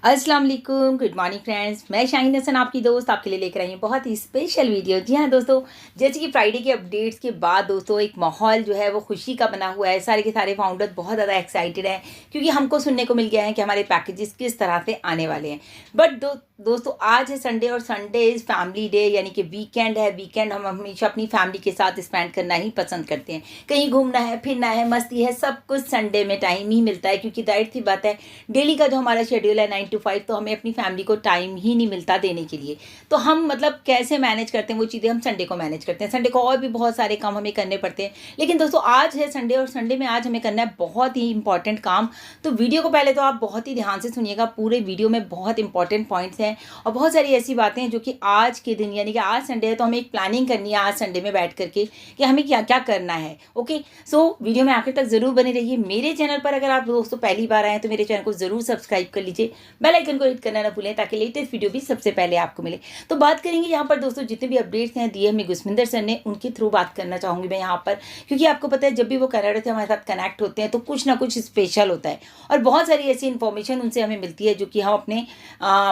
अस्सलाम वालेकुम, good morning friends. मैं शाहीन हसन आपकी दोस्त आपके लिए लेकर आई हूँ बहुत ही स्पेशल वीडियो। जी हाँ दोस्तों, जैसे कि फ्राइडे के अपडेट्स के बाद दोस्तों एक माहौल जो है वो खुशी का बना हुआ है। सारे के सारे फाउंडर बहुत ज़्यादा एक्साइटेड हैं क्योंकि हमको सुनने को मिल गया है कि हमारे पैकेजेस किस तरह से आने वाले हैं। बट दोस्तों आज है संडे और संडे इज़ फैमिली डे, यानी कि वीकेंड है। वीकेंड हम हमेशा अपनी फैमिली के साथ स्पेंड करना ही पसंद करते हैं। कहीं घूमना है, फिरना है, मस्ती है, सब कुछ संडे में टाइम ही मिलता है क्योंकि जाहिर सी बात है डेली का जो हमारा शेड्यूल है 9 to 5, तो हमें अपनी फैमिली को टाइम ही नहीं मिलता देने के लिए। तो हम मतलब कैसे मैनेज करते हैं वो चीज़ें, हम संडे को मैनेज करते हैं। संडे को और भी बहुत सारे काम हमें करने पड़ते हैं, लेकिन दोस्तों आज है संडे और संडे में आज हमें करना है बहुत ही इंपॉर्टेंट काम। तो वीडियो को पहले तो आप बहुत ही ध्यान से सुनिएगा। पूरे वीडियो में बहुत इंपॉर्टेंट पॉइंट्स हैं और बहुत सारी ऐसी बातें हैं जो कि आज के दिन, यानी कि आज संडे है तो हमें एक प्लानिंग करनी है आज संडे में बैठ करके कि हमें क्या क्या करना है। ओके, सो वीडियो में आखिर तक ज़रूर बने रहिए। मेरे चैनल पर अगर आप दोस्तों पहली बार आए हैं तो मेरे चैनल को ज़रूर सब्सक्राइब कर लीजिए, बेल आइकन को हिट करना ना भूलें ताकि लेटेस्ट वीडियो भी सबसे पहले आपको मिले। तो बात करेंगे यहाँ पर दोस्तों जितने भी अपडेट्स हैं दिए हमें गुसमिंदर सर ने, उनके थ्रू बात करना चाहूँगी मैं यहाँ पर, क्योंकि आपको पता है जब भी वो कनाडा से हमारे साथ कनेक्ट होते हैं तो कुछ ना कुछ स्पेशल होता है और बहुत सारी ऐसी इन्फॉर्मेशन उनसे हमें मिलती है जो कि हम अपने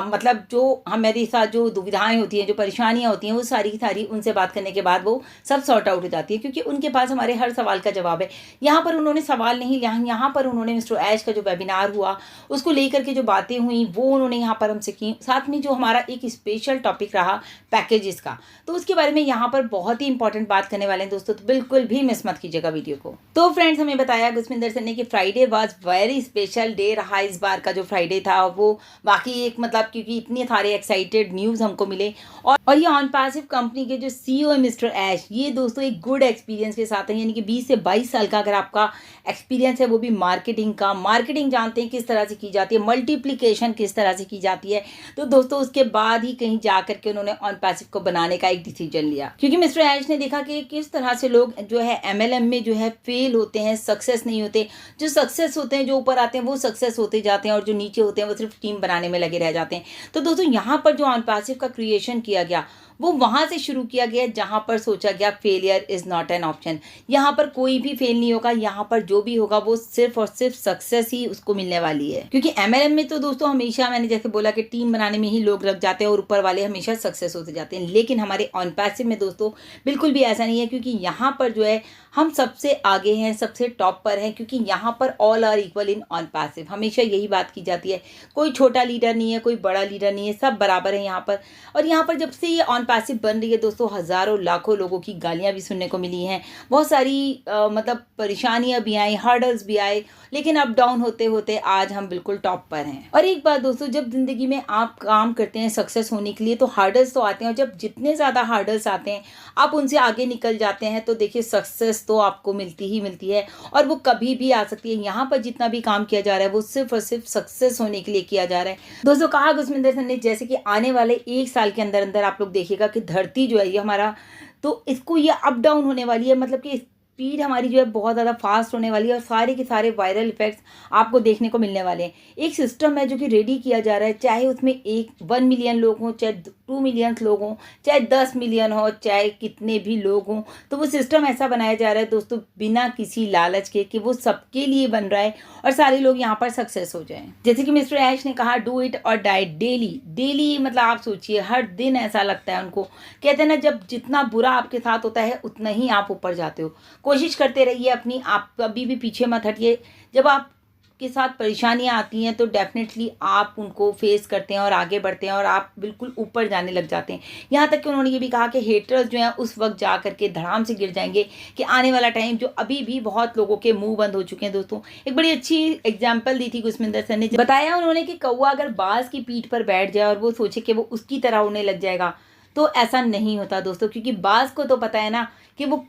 मतलब जो हमारे साथ जो दुविधाएं होती हैं, जो परेशानियां होती हैं, वो सारी सारी उनसे बात करने के बाद वो सब सॉर्ट आउट हो जाती है क्योंकि उनके पास हमारे हर सवाल का जवाब है। यहाँ पर उन्होंने सवाल नहीं, यहाँ पर उन्होंने मिस्टर ऐश का जो वेबिनार हुआ उसको लेकर के जो बातें हुई वो उन्होंने यहाँ पर हमसे की। साथ में जो हमारा एक स्पेशल टॉपिक रहा पैकेजेस का, तो उसके बारे में यहाँ पर बहुत ही इंपॉर्टेंट बात करने वाले हैं दोस्तों, तो बिल्कुल भी मिस मत कीजिएगा वीडियो को। तो फ्रेंड्स हमें बताया गुसमिंदर सर ने कि Friday was very special day रहा। इस बार का जो फ्राइडे था वो बाकी एक मतलब क्योंकि इतने सारे एक्साइटेड न्यूज़ हमको मिले और ये ऑन पैसिव कंपनी के जो CEO है मिस्टर ऐश, ये दोस्तों एक गुड एक्सपीरियंस के साथ है, यानी कि 20 से 22 साल का अगर आपका एक्सपीरियंस है वो भी मार्केटिंग का। मार्केटिंग जानते हैं किस तरह से की जाती है, मल्टीप्लिकेशन किस तरह से की जाती है। तो दोस्तों उसके बाद ही कहीं जा करके उन्होंने ऑन पैसिव को बनाने का एक डिसीजन लिया क्योंकि मिस्टर ऐश ने देखा कि किस तरह से लोग जो है MLM में जो है फेल होते हैं, सक्सेस नहीं होते। जो सक्सेस होते हैं, जो ऊपर आते हैं वो सक्सेस होते जाते हैं और जो नीचे होते हैं वो सिर्फ टीम बनाने में लगे रह जाते हैं। तो दोस्तों यहाँ पर जो ऑन पैसिव का क्रिएशन किया गया वो वहाँ से शुरू किया गया जहाँ पर सोचा गया failure is not an option. यहाँ पर कोई भी फेल नहीं होगा, यहाँ पर जो भी होगा वो सिर्फ और सिर्फ सक्सेस ही उसको मिलने वाली है। क्योंकि MLM में तो दोस्तों हमेशा मैंने जैसे बोला कि टीम बनाने में ही लोग लग जाते हैं और ऊपर वाले हमेशा सक्सेस होते जाते हैं, लेकिन हमारे ऑन पैसिव में दोस्तों बिल्कुल भी ऐसा नहीं है क्योंकि यहाँ पर जो है हम सबसे आगे हैं, सबसे टॉप पर हैं क्योंकि यहाँ पर all are equal in on passive. हमेशा यही बात की जाती है, कोई छोटा लीडर नहीं है, कोई बड़ा लीडर नहीं है, सब बराबर है यहाँ पर। और यहाँ पर जब से ये ऑन पैसिव बन रही है दोस्तों हज़ारों लाखों लोगों की गालियाँ भी सुनने को मिली हैं, बहुत सारी मतलब परेशानियाँ भी आई, हर्डल्स भी आए, लेकिन अप डाउन होते होते आज हम बिल्कुल टॉप पर हैं। और एक बात दोस्तों, जब ज़िंदगी में आप काम करते हैं सक्सेस होने के लिए तो हार्डल्स तो आते हैं और जब जितने ज़्यादा हार्डल्स आते हैं आप उनसे आगे निकल जाते हैं तो देखिए सक्सेस तो आपको मिलती ही मिलती है और वो कभी भी आ सकती है। यहाँ पर जितना भी काम किया जा रहा है वो सिर्फ और सिर्फ सक्सेस होने के लिए किया जा रहा है दोस्तों। कहा गुसमिंदर सर ने जैसे कि आने वाले 1 साल के अंदर अंदर आप लोग देखिएगा कि धरती जो है ये हमारा, तो इसको ये अप डाउन होने वाली है, मतलब कि स्पीड हमारी जो है बहुत ज़्यादा फास्ट होने वाली है और सारे के सारे वायरल इफेक्ट्स आपको देखने को मिलने वाले हैं। एक सिस्टम है जो कि रेडी किया जा रहा है, चाहे उसमें 1 मिलियन लोग हों, चाहे 2 मिलियन लोग हों, चाहे 10 मिलियन हो, चाहे कितने भी लोग हों, तो वो सिस्टम ऐसा बनाया जा रहा है दोस्तों बिना किसी लालच के कि वो सबके लिए बन रहा है और सारे लोग यहाँ पर सक्सेस हो जाएं। जैसे कि मिस्टर ऐश ने कहा डू इट और डाई डेली। डेली मतलब आप सोचिए हर दिन ऐसा लगता है उनको, कहते हैं ना जब जितना बुरा आपके साथ होता है उतना ही आप ऊपर जाते हो। कोशिश करते रहिए अपनी, आप कभी भी पीछे मत हटिए। जब आपके साथ परेशानियां आती हैं तो डेफिनेटली आप उनको फेस करते हैं और आगे बढ़ते हैं और आप बिल्कुल ऊपर जाने लग जाते हैं। यहाँ तक कि उन्होंने ये भी कहा कि हेटर्स जो हैं उस वक्त जा करके धड़ाम से गिर जाएंगे कि आने वाला टाइम जो अभी भी बहुत लोगों के मुंह बंद हो चुके हैं दोस्तों। एक बड़ी अच्छी एग्जाम्पल दी थी गुसमिंदर सर ने, बताया उन्होंने कि कौवा अगर बाज की पीठ पर बैठ जाए और वो सोचे कि वो उसकी तरह उड़ने लग जाएगा तो ऐसा नहीं होता दोस्तों, क्योंकि बाज को तो पता है ना कि वो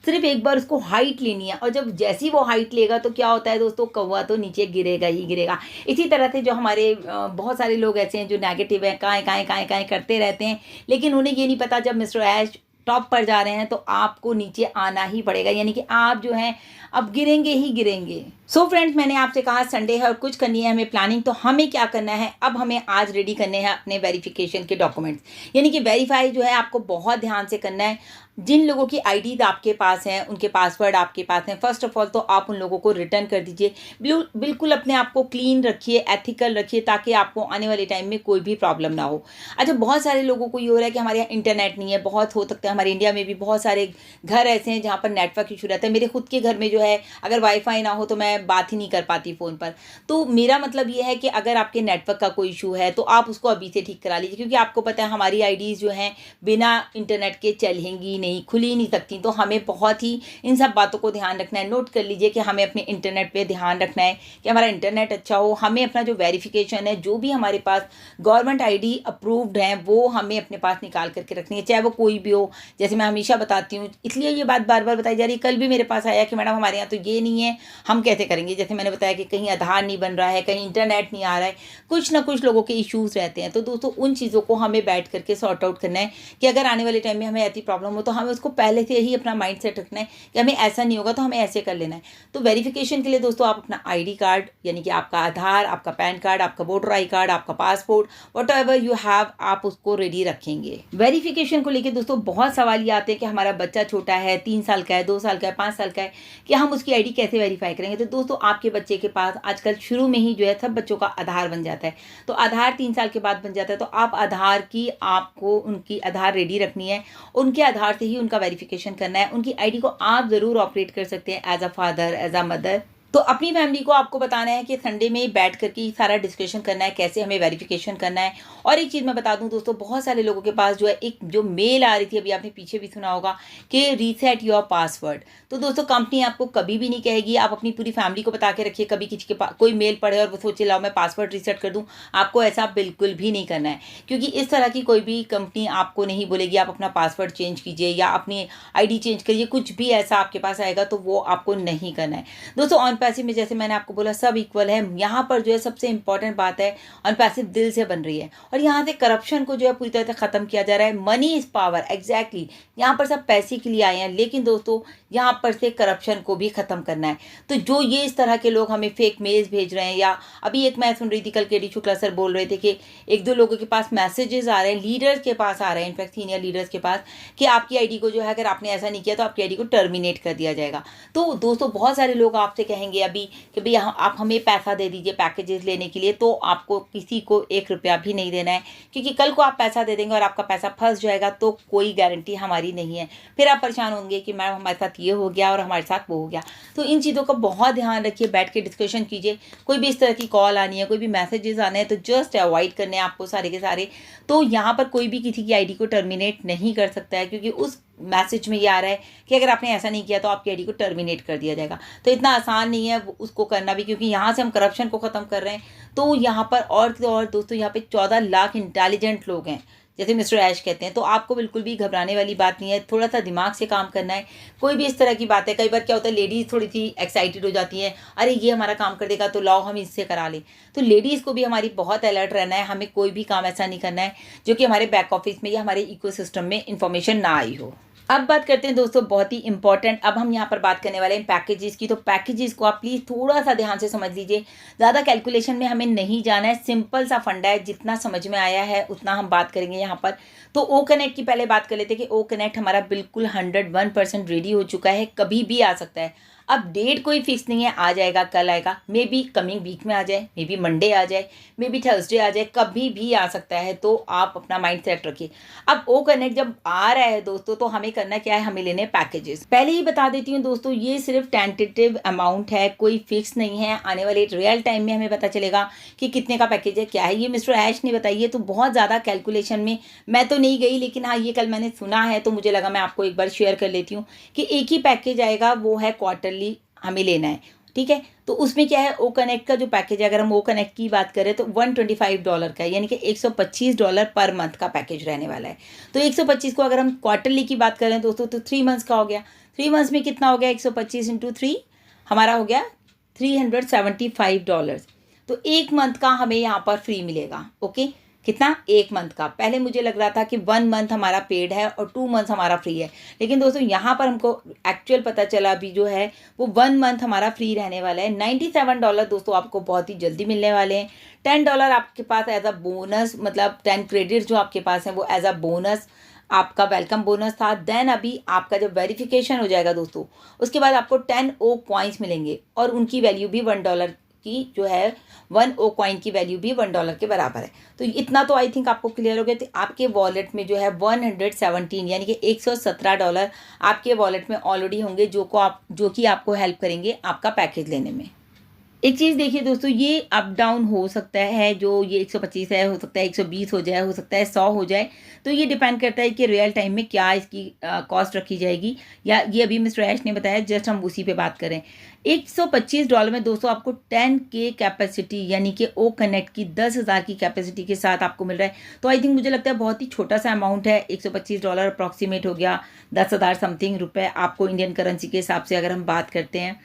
सिर्फ एक बार उसको हाइट लेनी है और जब जैसी वो हाइट लेगा तो क्या होता है दोस्तों, कौवा तो नीचे गिरेगा ही गिरेगा। इसी तरह से जो हमारे बहुत सारे लोग ऐसे हैं जो नेगेटिव हैं, काएं करते रहते हैं, लेकिन उन्हें ये नहीं पता जब मिस्टर ऐश टॉप पर जा रहे हैं तो आपको नीचे आना ही पड़ेगा, यानी कि आप जो हैं अब गिरेंगे ही गिरेंगे। सो फ्रेंड्स, मैंने आपसे कहा संडे है और कुछ करनी है हमें प्लानिंग, तो हमें क्या करना है, अब हमें आज रेडी करने हैं अपने वेरिफिकेशन के डॉक्यूमेंट्स। यानी कि वेरीफाई जो है आपको बहुत ध्यान से करना है। जिन लोगों की आईडीज आपके पास हैं, उनके पासवर्ड आपके पास हैं, फर्स्ट ऑफ ऑल तो आप उन लोगों को रिटर्न कर दीजिए। बिल्कुल अपने आप को क्लीन रखिए, एथिकल रखिए, ताकि आपको आने वाले टाइम में कोई भी प्रॉब्लम ना हो। अच्छा, बहुत सारे लोगों को ये हो रहा है कि हमारे यहाँ इंटरनेट नहीं है। बहुत हो सकता है हमारे इंडिया में भी बहुत सारे घर ऐसे हैं जहाँ पर नेटवर्क इशू रहता है। मेरे खुद के घर में जो है, अगर वाईफाई ना हो तो मैं बात ही नहीं कर पाती फ़ोन पर। तो मेरा मतलब ये है कि अगर आपके नेटवर्क का कोई इशू है तो आप उसको अभी से ठीक करा लीजिए, क्योंकि आपको पता है हमारी आईडीज़ जो हैं बिना इंटरनेट के चलेंगी नहीं, खुल ही नहीं सकती। तो हमें बहुत ही इन सब बातों को ध्यान रखना है। नोट कर लीजिए कि हमें अपने इंटरनेट पे ध्यान रखना है कि हमारा इंटरनेट अच्छा हो। हमें अपना जो वेरिफिकेशन है, जो भी हमारे पास गवर्नमेंट आईडी अप्रूव्ड है, वो हमें अपने पास निकाल करके रखनी है, चाहे वो कोई भी हो। जैसे मैं हमेशा बताती हूँ, इसलिए ये बात बार बार बताई जा रही है। कल भी मेरे पास आया कि मैडम हमारे यहाँ तो ये नहीं है, हम कैसे करेंगे। जैसे मैंने बताया कि कहीं आधार नहीं बन रहा है, कहीं इंटरनेट नहीं आ रहा है, कुछ ना कुछ लोगों के इश्यूज रहते हैं। तो दोस्तों, उन चीज़ों को हमें बैठ करके सॉर्ट आउट करना है कि अगर आने वाले टाइम में हमें ऐसी प्रॉब्लम हो तो हमें उसको पहले से ही अपना माइंड सेट रखना है कि हमें ऐसा नहीं होगा तो हमें ऐसे कर लेना है। तो वेरिफिकेशन के लिए दोस्तों, आप अपना आईडी कार्ड, यानी कि आपका आधार, आपका पैन कार्ड, आपका वोटर आई कार्ड, आपका passport, what ever you have, आप उसको रेडी रखेंगे। वेरिफिकेशन को लेकर दोस्तों बहुत सवाल ये आते हैं कि हमारा बच्चा छोटा है, 3 साल का है, 2 साल का है, 5 साल का है, कि हम उसकी आईडी कैसे वेरीफाई करेंगे। तो दोस्तों, आपके बच्चे के पास आजकल शुरू में ही जो है सब बच्चों का आधार बन जाता है। तो आधार 3 साल के बाद बन जाता है। तो आप आधार की, आपको उनकी आधार रेडी रखनी है, उनके आधार से ही उनका वेरिफिकेशन करना है। उनकी आईडी को आप ज़रूर ऑपरेट कर सकते हैं as a father, as a mother. तो अपनी फैमिली को आपको बताना है कि संडे में बैठ करके सारा डिस्कशन करना है कैसे हमें वेरिफिकेशन करना है। और एक चीज़ मैं बता दूं दोस्तों, बहुत सारे लोगों के पास जो है एक जो मेल आ रही थी, अभी आपने पीछे भी सुना होगा कि रीसेट योर पासवर्ड। तो दोस्तों, कंपनी आपको कभी भी नहीं कहेगी, आप अपनी पूरी फैमिली को बता के रखिए। कभी किसी के पास कोई मेल पढ़े और वो सोचे लाओ मैं पासवर्ड रीसेट कर दूं, आपको ऐसा बिल्कुल भी नहीं करना है। क्योंकि इस तरह की कोई भी कंपनी आपको नहीं बोलेगी आप अपना पासवर्ड चेंज कीजिए या अपनी आईडी चेंज करिए। कुछ भी ऐसा आपके पास आएगा तो वो आपको नहीं करना है। दोस्तों, ऑन पैसिव में जैसे मैंने आपको बोला सब इक्वल है। यहाँ पर जो है सबसे इंपॉर्टेंट बात है, ऑन पैसिव दिल से बन रही है और यहाँ से करप्शन को जो है पूरी तरह से खत्म किया जा रहा है। Money is power, exactly. यहाँ पर सब पैसे के लिए आए हैं, लेकिन दोस्तों यहाँ पर से करप्शन को भी खत्म करना है। तो जो ये इस तरह के लोग हमें फेक मेल्स भेज रहे हैं, या अभी एक मैं सुन रही थी कल के डी शुक्ला सर बोल रहे थे कि 1-2 लोगों के पास मैसेजेस आ रहे हैं, लीडर्स के पास आ रहे हैं, इनफैक्ट सीनियर लीडर्स के पास, कि आपकी आईडी को जो है अगर आपने ऐसा नहीं किया तो आपकी आईडी को टर्मिनेट कर दिया जाएगा। तो दोस्तों, बहुत सारे लोग आपसे कहेंगे अभी कि भाई आप हमें पैसा दे दीजिए पैकेजेस लेने के लिए, तो आपको किसी को 1 रुपया भी नहीं देना है, क्योंकि कल को आप पैसा दे देंगे और आपका पैसा फंस जाएगा तो कोई गारंटी हमारी नहीं है। फिर आप परेशान होंगे कि मैडम हमारे साथ ये हो गया और हमारे साथ वो हो गया। तो इन चीज़ों का बहुत ध्यान रखिए, बैठ के डिस्कशन कीजिए। कोई भी इस तरह की कॉल आनी है, कोई भी मैसेजेस आने हैं, तो जस्ट अवॉइड करने हैं आपको सारे के सारे। तो यहाँ पर कोई भी किसी की आईडी को टर्मिनेट नहीं कर सकता है, क्योंकि उस मैसेज में ये आ रहा है कि अगर आपने ऐसा नहीं किया तो आपकी आईडी को टर्मिनेट कर दिया जाएगा। तो इतना आसान नहीं है उसको करना भी, क्योंकि यहाँ से हम करप्शन को ख़त्म कर रहे हैं। तो यहाँ पर और दोस्तों, यहाँ पे 14 लाख इंटेलिजेंट लोग हैं, जैसे मिस्टर ऐश कहते हैं। तो आपको बिल्कुल भी घबराने वाली बात नहीं है, थोड़ा सा दिमाग से काम करना है। कोई भी इस तरह की बात है, कई बार क्या होता है लेडीज़ थोड़ी सी एक्साइटेड हो जाती हैं, अरे ये हमारा काम कर देगा तो लाओ हम इससे करा लें। तो लेडीज़ को भी हमारी बहुत अलर्ट रहना है। हमें कोई भी काम ऐसा नहीं करना है जो कि हमारे बैक ऑफिस में या हमारे इकोसिस्टम में इंफॉर्मेशन ना आई हो। अब बात करते हैं दोस्तों बहुत ही इंपॉर्टेंट, अब हम यहाँ पर बात करने वाले हैं पैकेजेस की। तो पैकेजेस को आप प्लीज़ थोड़ा सा ध्यान से समझ लीजिए, ज़्यादा कैलकुलेशन में हमें नहीं जाना है। सिंपल सा फंडा है, जितना समझ में आया है उतना हम बात करेंगे यहाँ पर। तो ओ कनेक्ट की पहले बात कर लेते हैं कि ओ कनेक्ट हमारा बिल्कुल 101% रेडी हो चुका है, कभी भी आ सकता है। अब डेट कोई फिक्स नहीं है, आ जाएगा कल आएगा, मे बी कमिंग वीक में आ जाए, मे बी मंडे आ जाए, मे बी थर्सडे आ जाए, कभी भी आ सकता है। तो आप अपना माइंड सेट रखिए। अब ओ कनेक्ट जब आ रहा है दोस्तों, तो हमें करना क्या है, हमें लेने पैकेजेस। पहले ही बता देती हूँ दोस्तों, ये सिर्फ टेंटेटिव अमाउंट है, कोई फिक्स नहीं है। आने वाले रियल टाइम में हमें पता चलेगा कि कितने का पैकेज है, क्या है। ये मिस्टर ऐश ने बताइए, तो बहुत ज़्यादा कैलकुलेशन में मैं तो नहीं गई, लेकिन हाँ ये कल मैंने सुना है तो मुझे लगा मैं आपको एक बार शेयर कर लेती हूँ कि एक ही पैकेज आएगा, वो है क्वार्टरली हमें लेना है, ठीक है। तो उसमें क्या है, ओ कनेक्ट का जो पैकेज है, अगर हम ओ कनेक्ट की बात करें तो $125 का है, यानी कि $125 पर मंथ का पैकेज रहने वाला है। तो 125 को अगर हम क्वार्टरली की बात करें दोस्तों, तो 3 मंथ्स का हो गया। 3 मंथ्स में कितना हो गया, 125 × 3 हमारा हो गया $375। तो 1 मंथ का हमें यहाँ पर फ्री मिलेगा, ओके। कितना, 1 मंथ का। पहले मुझे लग रहा था कि 1 मंथ हमारा पेड है और 2 मंथ हमारा फ्री है, लेकिन दोस्तों यहाँ पर हमको एक्चुअल पता चला अभी जो है वो 1 मंथ हमारा फ्री रहने वाला है। $97 दोस्तों आपको बहुत ही जल्दी मिलने वाले हैं। $10 आपके पास एज अ बोनस, मतलब 10 क्रेडिट जो आपके पास हैं वो एज अ बोनस आपका वेलकम बोनस था। देन अभी आपका जब वेरिफिकेशन हो जाएगा दोस्तों, उसके बाद आपको 10 ओ कॉइन्स मिलेंगे और उनकी वैल्यू भी $1 की जो है, 1 ओ कॉइन की वैल्यू भी $1 के बराबर है। तो इतना तो आई थिंक आपको क्लियर हो गया। तो आपके वॉलेट में जो है 117 यानी कि $117 आपके वॉलेट में ऑलरेडी होंगे, जो कि आपको हेल्प करेंगे आपका पैकेज लेने में। एक चीज़ देखिए दोस्तों, ये अप डाउन हो सकता है, जो ये 125 है, हो सकता है 120 हो जाए, हो सकता है 100 हो जाए। तो ये डिपेंड करता है कि रियल टाइम में क्या इसकी कॉस्ट रखी जाएगी, या ये अभी मिस्टर ऐश ने बताया, जस्ट हम उसी पे बात करें। $125 में दोस्तों आपको 10K कैपेसिटी यानी कि ओ कनेक्ट की 10,000 की कैपेसिटी के साथ आपको मिल रहा है। तो आई थिंक मुझे लगता है बहुत ही छोटा सा अमाउंट है। $125 अप्रॉक्सीमेट हो गया 10,000 समथिंग रुपये आपको इंडियन करेंसी के हिसाब से अगर हम बात करते हैं।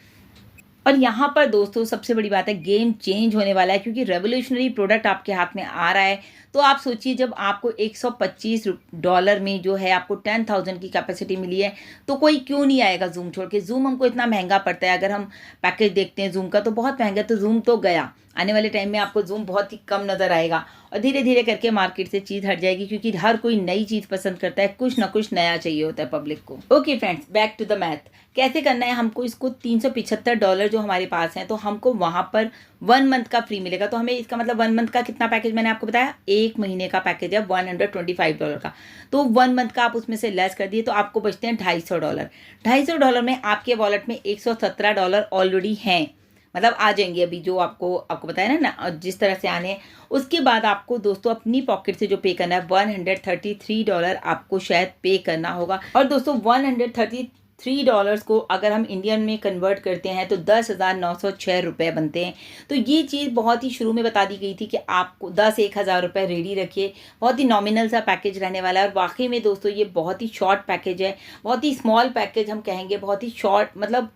और यहाँ पर दोस्तों सबसे बड़ी बात है, गेम चेंज होने वाला है, क्योंकि रेवोल्यूशनरी प्रोडक्ट आपके हाथ में आ रहा है। तो आप सोचिए, जब आपको $125 में जो है आपको 10,000 की कैपेसिटी मिली है, तो कोई क्यों नहीं आएगा जूम छोड़ के। जूम हमको इतना महंगा पड़ता है, अगर हम पैकेज देखते हैं जूम का तो बहुत महंगा, तो जूम तो गया। आने वाले टाइम में आपको जूम बहुत ही कम नज़र आएगा और धीरे धीरे करके मार्केट से चीज़ हट जाएगी, क्योंकि हर कोई नई चीज़ पसंद करता है, कुछ ना कुछ नया चाहिए होता है पब्लिक को। Okay friends, back to the math. कैसे करना है हमको इसको, $375 जो हमारे पास हैं, तो हमको वहाँ पर 1 मंथ का फ्री मिलेगा। तो हमें इसका मतलब 1 मंथ का कितना पैकेज, मैंने आपको बताया 1 महीने का पैकेज है $125 का। तो 1 मंथ का आप उसमें से लेस कर दिए तो आपको बचते हैं $250। $250 में आपके वॉलेट में $117 ऑलरेडी हैं, मतलब आ जाएंगे अभी, जो आपको बताया ना जिस तरह से आने हैं। उसके बाद आपको दोस्तों अपनी पॉकेट से जो पे करना है, $133 आपको शायद पे करना होगा। और दोस्तों $133 को अगर हम इंडियन में कन्वर्ट करते हैं तो 10,906 रुपये बनते हैं। तो ये चीज़ बहुत ही शुरू में बता दी गई थी कि आपको 10-1,000 रुपये रेडी रखिए, बहुत ही नॉमिनल सा पैकेज रहने वाला है। और वाकई में दोस्तों ये बहुत ही शॉर्ट पैकेज है, बहुत ही स्मॉल पैकेज हम कहेंगे, बहुत ही शॉर्ट, मतलब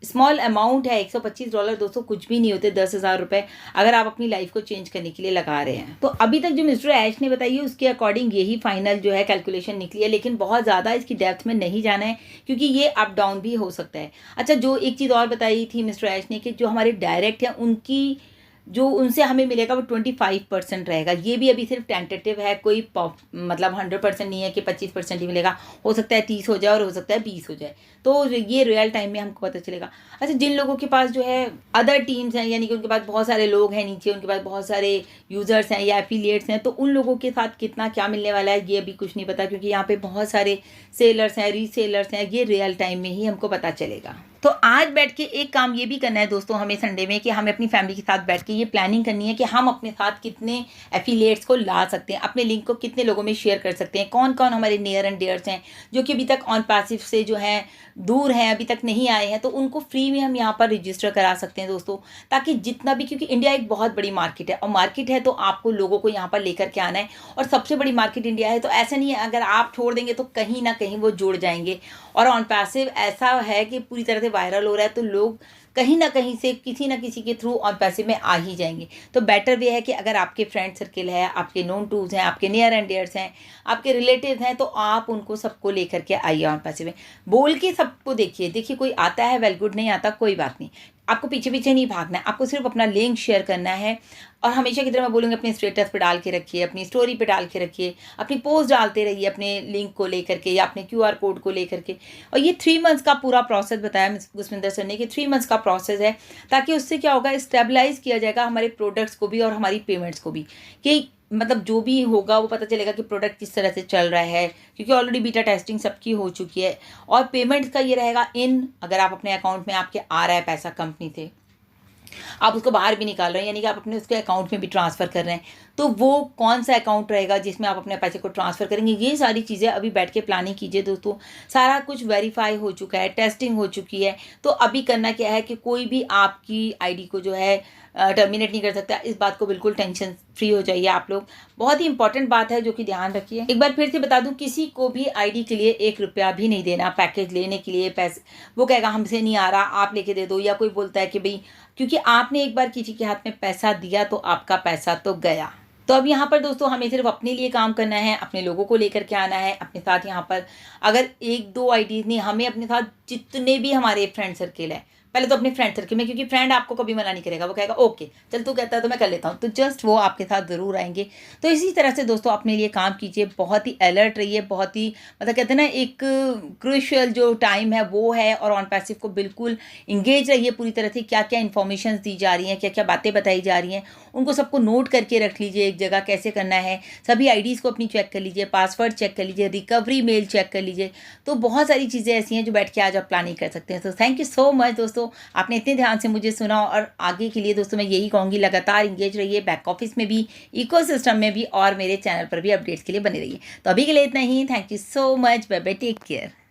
स्मॉल अमाउंट है। $125 दोस्तों कुछ भी नहीं होते, 10,000 रुपये अगर आप अपनी लाइफ को चेंज करने के लिए लगा रहे हैं। तो अभी तक जो मिस्टर ऐश ने बताई है उसके अकॉर्डिंग यही फाइनल जो है कैलकुलेशन निकली है, लेकिन बहुत ज़्यादा इसकी डेप्थ में नहीं जाना है, क्योंकि ये अप डाउन भी हो सकता है। अच्छा, जो एक चीज़ और बताई थी मिस्टर ऐश ने कि जो हमारे डायरेक्ट हैं उनकी जो उनसे हमें मिलेगा वो 25% रहेगा। ये भी अभी सिर्फ टेंटेटिव है, कोई मतलब 100% नहीं है कि 25% ही मिलेगा। हो सकता है 30 हो जाए और हो सकता है 20 हो जाए, तो ये रियल टाइम में हमको पता चलेगा। अच्छा, जिन लोगों के पास जो है अदर टीम्स हैं, यानी कि उनके पास बहुत सारे लोग हैं नीचे, उनके पास बहुत सारे यूज़र्स हैं या एफिलिएट्स हैं, तो उन लोगों के साथ कितना क्या मिलने वाला है ये अभी कुछ नहीं पता, क्योंकि यहाँ पे बहुत सारे सेलर्स हैं, रीसेलर्स हैं, ये रियल टाइम में ही हमको पता चलेगा। तो आज बैठ के एक काम ये भी करना है दोस्तों हमें संडे में, कि हमें अपनी फैमिली के साथ बैठ के ये प्लानिंग करनी है कि हम अपने साथ कितने एफिलिएट्स को ला सकते हैं, अपने लिंक को कितने लोगों में शेयर कर सकते हैं, कौन कौन हमारे नियर एंड डियर्स हैं जो कि अभी तक ऑन पैसिव से जो हैं दूर हैं, अभी तक नहीं आए हैं, तो उनको फ्री में हम यहाँ पर रजिस्टर करा सकते हैं दोस्तों। ताकि जितना भी, क्योंकि इंडिया एक बहुत बड़ी मार्केट है, और मार्केट है तो आपको लोगों को यहाँ पर लेकर के आना है, और सबसे बड़ी मार्केट इंडिया है। तो ऐसा नहीं है अगर आप छोड़ देंगे तो कहीं ना कहीं वो जुड़ जाएंगे। और ऑन पैसिव ऐसा है कि पूरी तरह से वायरल हो रहा है, तो लोग कहीं ना कहीं से किसी ना किसी के थ्रू ऑन पैसिव में आ ही जाएंगे। तो बेटर वे है कि अगर आपके फ्रेंड सर्किल है, आपके नोन टूज हैं, आपके नियर एंड डियर्स हैं, आपके रिलेटिव हैं, तो आप उनको सबको लेकर के आइए ऑन पैसिव में। बोल के सबको देखिए कोई आता है वेल गुड, नहीं आता कोई बात नहीं, आपको पीछे पीछे नहीं भागना है, आपको सिर्फ अपना लिंक शेयर करना है। और हमेशा की तरह मैं बोलूँगी अपने स्टेटस पे डाल के रखिए, अपनी स्टोरी पे डाल के रखिए, अपनी पोस्ट डालते रहिए अपने लिंक को लेकर के या अपने QR कोड को लेकर के। और ये 3 मंथ्स का पूरा प्रोसेस बताया गुस्विंदर सर ने कि 3 मंथ्स का प्रोसेस है, ताकि उससे क्या होगा, स्टेबलाइज किया जाएगा हमारे प्रोडक्ट्स को भी और हमारी पेमेंट्स को भी, कि मतलब जो भी होगा वो पता चलेगा कि प्रोडक्ट किस तरह से चल रहा है, क्योंकि ऑलरेडी बीटा टेस्टिंग सबकी हो चुकी है। और पेमेंट का ये रहेगा अगर आप अपने अकाउंट में आपके आ रहा है पैसा कंपनी से, आप उसको बाहर भी निकाल रहे हैं, यानी कि आप अपने उसके अकाउंट में भी ट्रांसफ़र कर रहे हैं, तो वो कौन सा अकाउंट रहेगा जिसमें आप अपने पैसे को ट्रांसफ़र करेंगे। ये सारी चीज़ें अभी बैठ के प्लानिंग कीजिए दोस्तों। सारा कुछ वेरीफाई हो चुका है, टेस्टिंग हो चुकी है, तो अभी करना क्या है कि कोई भी आपकी आईडी को जो है टर्मिनेट नहीं कर सकता। इस बात को बिल्कुल टेंशन फ्री हो जाइए आप लोग। बहुत ही इंपॉर्टेंट बात है जो कि ध्यान रखिए। एक बार फिर से बता दूं, किसी को भी आईडी के लिए 1 रुपया भी नहीं देना। पैकेज लेने के लिए पैसे वो कहेगा हमसे नहीं आ रहा, आप लेके दे दो, या कोई बोलता है कि भाई क्योंकि आपने एक बार किसी के हाथ में पैसा दिया तो आपका पैसा तो गया। तो अब यहाँ पर दोस्तों हमें सिर्फ अपने लिए काम करना है, अपने लोगों को लेकर के आना है अपने साथ। यहाँ पर अगर 1-2 आईडीज़ नहीं, हमें अपने साथ जितने भी हमारे फ्रेंड सर्किल है, पहले तो अपने फ्रेंड सर्किल में, क्योंकि फ्रेंड आपको कभी मना नहीं करेगा, वो कहेगा ओके चल तू कहता है तो मैं कर लेता हूँ, तो जस्ट वो आपके साथ ज़रूर आएंगे। तो इसी तरह से दोस्तों अपने लिए काम कीजिए, बहुत ही अलर्ट रहिए, बहुत ही मतलब कहते हैं ना एक क्रूशियल जो टाइम है वो है, और ऑन पैसिव को बिल्कुल इंगेज रहिए पूरी तरह से। क्या क्या इन्फॉर्मेशन दी जा रही हैं, क्या क्या बातें बताई जा रही हैं, उनको सबको नोट करके रख लीजिए एक जगह, कैसे करना है। सभी आईडीज़ को अपनी चेक कर लीजिए, पासवर्ड चेक कर लीजिए, रिकवरी मेल चेक कर लीजिए। तो बहुत सारी चीज़ें ऐसी हैं जो बैठ के आज आप प्लानिंग कर सकते हैं। तो थैंक यू सो मच दोस्तों, आपने इतने ध्यान से मुझे सुना। और आगे के लिए दोस्तों मैं यही कहूँगी, लगातार इंगेज रहिए, बैक ऑफिस में भी, इकोसिस्टम में भी, और मेरे चैनल पर भी अपडेट्स के लिए बने रहिए। तो अभी के लिए इतना ही। Thank you so much, bye bye, take care.